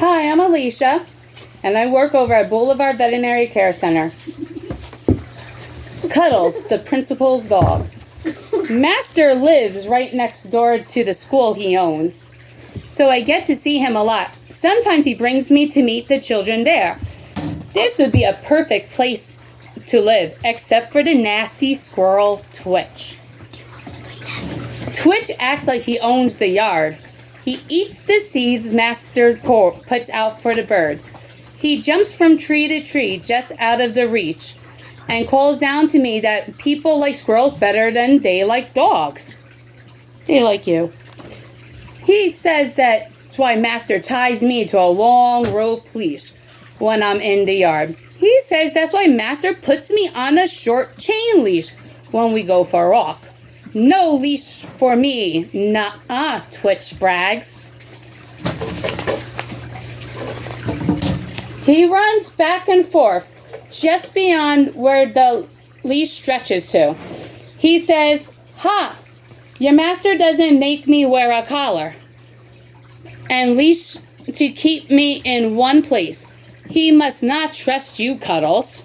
Hi, I'm Alicia, and I work over at Boulevard Veterinary Care Center. Cuddles, the principal's dog. Master lives right next door to the school he owns, so I get to see him a lot. Sometimes he brings me to meet the children there. This would be a perfect place to live, except for the nasty squirrel Twitch. Twitch acts like he owns the yard. He eats the seeds Master puts out for the birds. He jumps from tree to tree just out of the reach and calls down to me that people like squirrels better than they like dogs. They like you. He says that's why Master ties me to a long rope leash when I'm in the yard. He says that's why Master puts me on a short chain leash when we go for a walk. No leash for me. Nuh-uh, Twitch brags. He runs back and forth just beyond where the leash stretches to. He says, "Ha! Your master doesn't make me wear a collar and leash to keep me in one place. He must not trust you, Cuddles."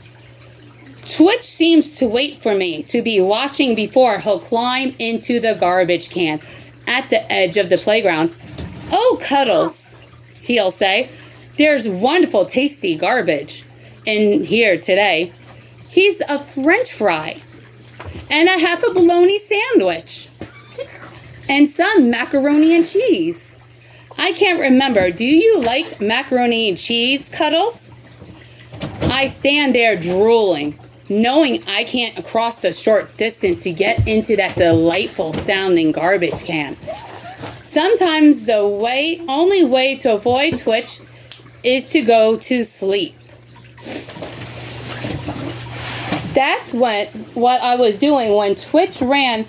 Twitch seems to wait for me to be watching before he'll climb into the garbage can at the edge of the playground. "Oh, Cuddles," he'll say, "there's wonderful tasty garbage in here today. He's a French fry and a half a bologna sandwich and some macaroni and cheese. I can't remember. Do you like macaroni and cheese, Cuddles?" I stand there drooling, knowing I can't cross the short distance to get into that delightful sounding garbage can. Sometimes the only way to avoid Twitch is to go to sleep. That's what I was doing when Twitch ran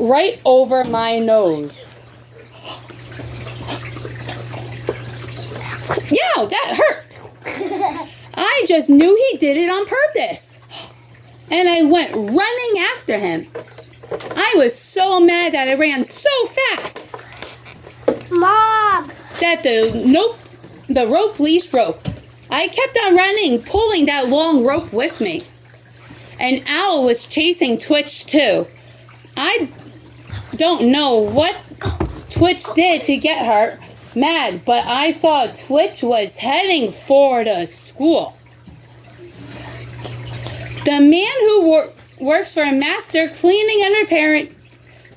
right over my nose. Yow, that hurt. I just knew he did it on purpose. And I went running after him. I was so mad that I ran so fast. Mom! That the rope leash broke. I kept on running, pulling that long rope with me. An owl was chasing Twitch too. I don't know what Twitch did to get her mad, but I saw Twitch was heading for the school. The man who works for Master cleaning and repairing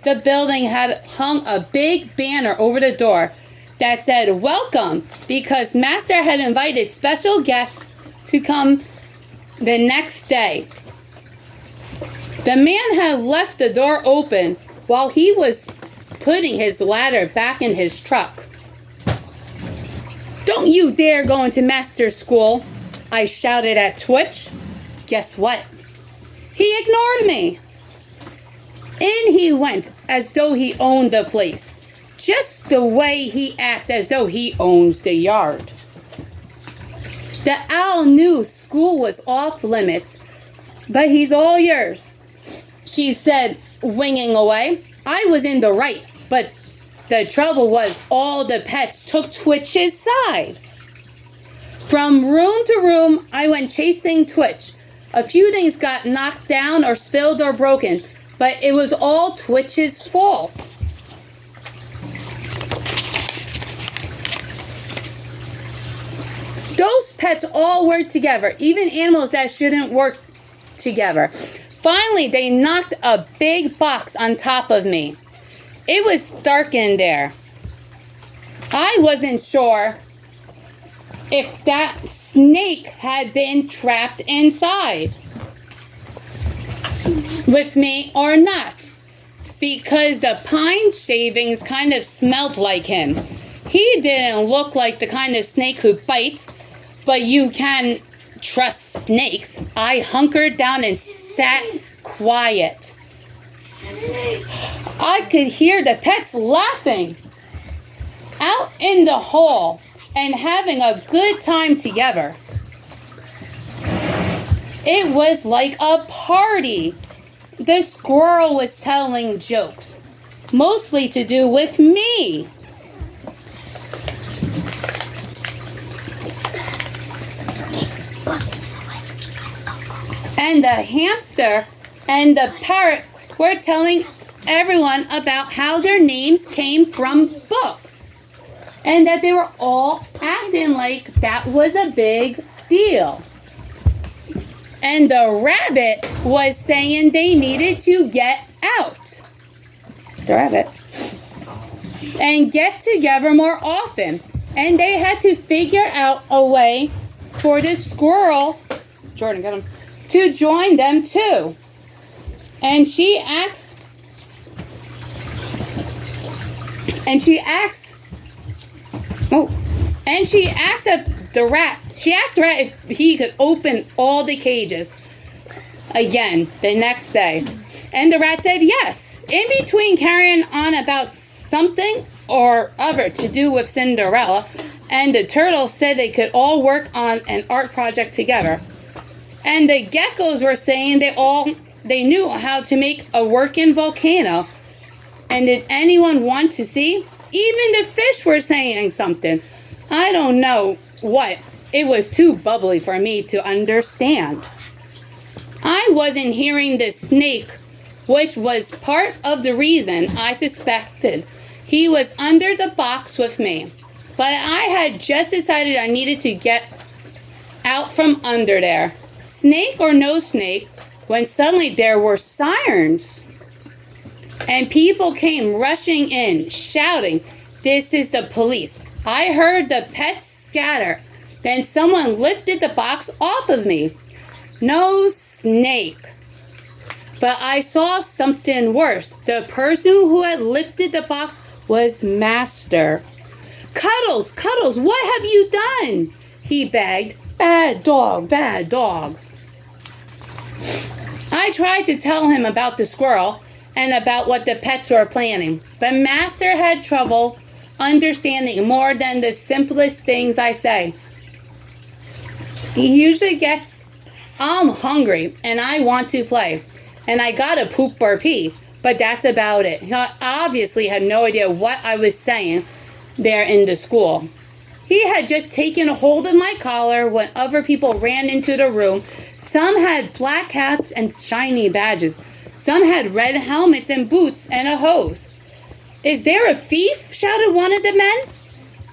the building had hung a big banner over the door that said "Welcome," because Master had invited special guests to come the next day. The man had left the door open while he was putting his ladder back in his truck. "Don't you dare go into Master's school," I shouted at Twitch. Guess what? He ignored me. In he went as though he owned the place, just the way he acts as though he owns the yard. The owl knew school was off limits, but he's all yours, she said, winging away. I was in the right, but the trouble was all the pets took Twitch's side. From room to room, I went chasing Twitch. A few things got knocked down or spilled or broken, but it was all Twitch's fault. Those pets all work together, even animals that shouldn't work together. Finally, they knocked a big box on top of me. It was dark in there. I wasn't sure if that snake had been trapped inside with me or not, because the pine shavings kind of smelled like him. He didn't look like the kind of snake who bites, but you can trust snakes. I hunkered down and sat quiet. I could hear the pets laughing out in the hall and having a good time together. It was like a party. The squirrel was telling jokes, mostly to do with me. and the hamster and the parrot were telling everyone about how their names came from books and that they were all acting like that was a big deal. And the rabbit was saying they needed to get out. The rabbit. And get together more often. And they had to figure out a way for the squirrel, Jordan, get him, to join them too. And she asked the rat if he could open all the cages again the next day. And the rat said yes. In between carrying on about something or other to do with Cinderella, and the turtle said they could all work on an art project together. And the geckos were saying they knew how to make a working volcano. And did anyone want to see? Even the fish were saying something. I don't know what. It was too bubbly for me to understand. I wasn't hearing the snake, which was part of the reason I suspected he was under the box with me. But I had just decided I needed to get out from under there. Snake or no snake, when suddenly there were sirens. And people came rushing in, shouting, "This is the police." I heard the pets scatter. Then someone lifted the box off of me. No snake. But I saw something worse. The person who had lifted the box was Master. Cuddles, what have you done?" he begged. Bad dog. I tried to tell him about the squirrel and about what the pets were planning, but Master had trouble understanding more than the simplest things I say. He usually gets, "I'm hungry and I want to play, and I gotta poop or pee," but that's about it. He obviously had no idea what I was saying there in the school. He had just taken a hold of my collar when other people ran into the room. Some had black hats and shiny badges. Some had red helmets and boots and a hose. "Is there a thief?" shouted one of the men.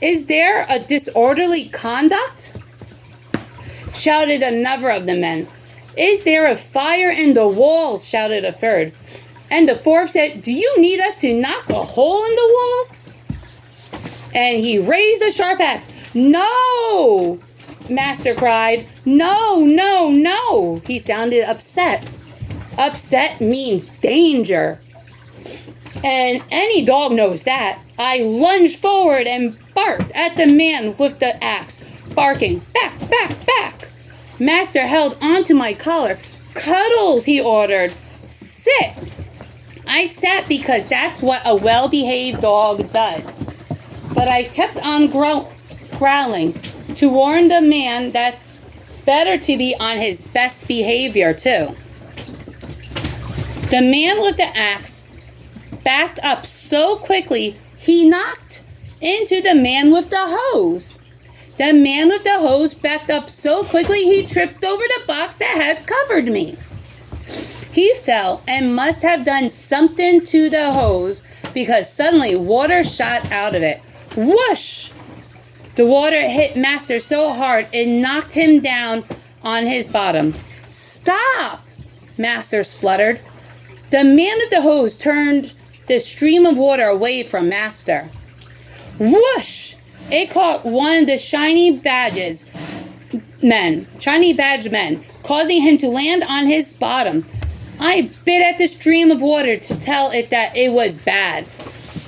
"Is there a disorderly conduct?" shouted another of the men. "Is there a fire in the walls?" shouted a third. And the fourth said, "Do you need us to knock a hole in the wall?" And he raised a sharp axe. "No!" Master cried. No. He sounded upset. Upset means danger. And any dog knows that. I lunged forward and barked at the man with the axe, barking, "Back! Master held onto my collar. "Cuddles," he ordered. "Sit." I sat because that's what a well-behaved dog does. But I kept on growling to warn the man that's better to be on his best behavior too. The man with the axe backed up so quickly he knocked into the man with the hose. The man with the hose backed up so quickly he tripped over the box that had covered me. He fell and must have done something to the hose because suddenly water shot out of it. Whoosh! The water hit Master so hard it knocked him down on his bottom. "Stop!" Master spluttered. The man with the hose turned the stream of water away from Master. Whoosh! It caught one of the shiny badged men, causing him to land on his bottom. I bit at the stream of water to tell it that it was bad.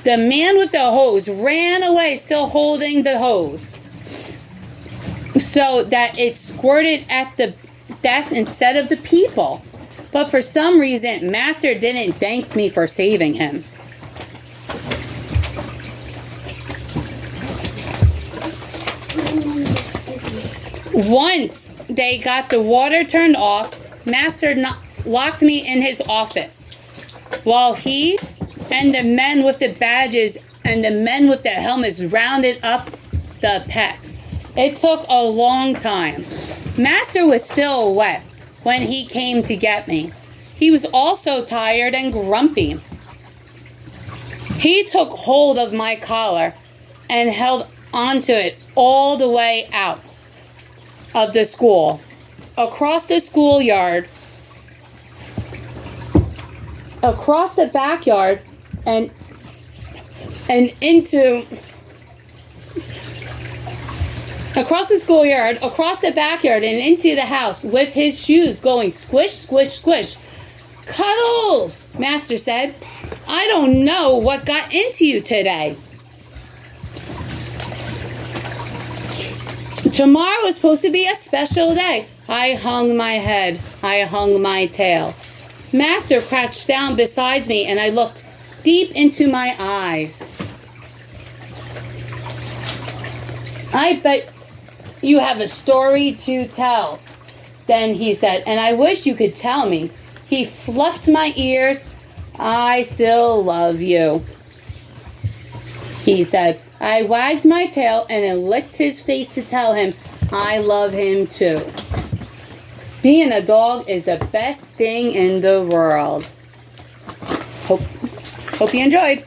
The man with the hose ran away, still holding the hose, so that it squirted at the desk instead of the people. But for some reason, Master didn't thank me for saving him. Once they got the water turned off, Master locked me in his office, while he and the men with the badges and the men with the helmets rounded up the pets. It took a long time. Master was still wet, when he came to get me. He was also tired and grumpy. He took hold of my collar and held onto it all the way out of the school, across the schoolyard, across the backyard, and into across the schoolyard, across the backyard, and into the house with his shoes going squish, squish, squish. Cuddles, Master said. I don't know what got into you today. Tomorrow is supposed to be a special day. I hung my head. I hung my tail. Master crouched down beside me, and I looked deep into my eyes. I bet you have a story to tell, then he said, and I wish you could tell me. He fluffed my ears. I still love you, he said. I wagged my tail and then licked his face to tell him I love him too. Being a dog is the best thing in the world. Hope you enjoyed.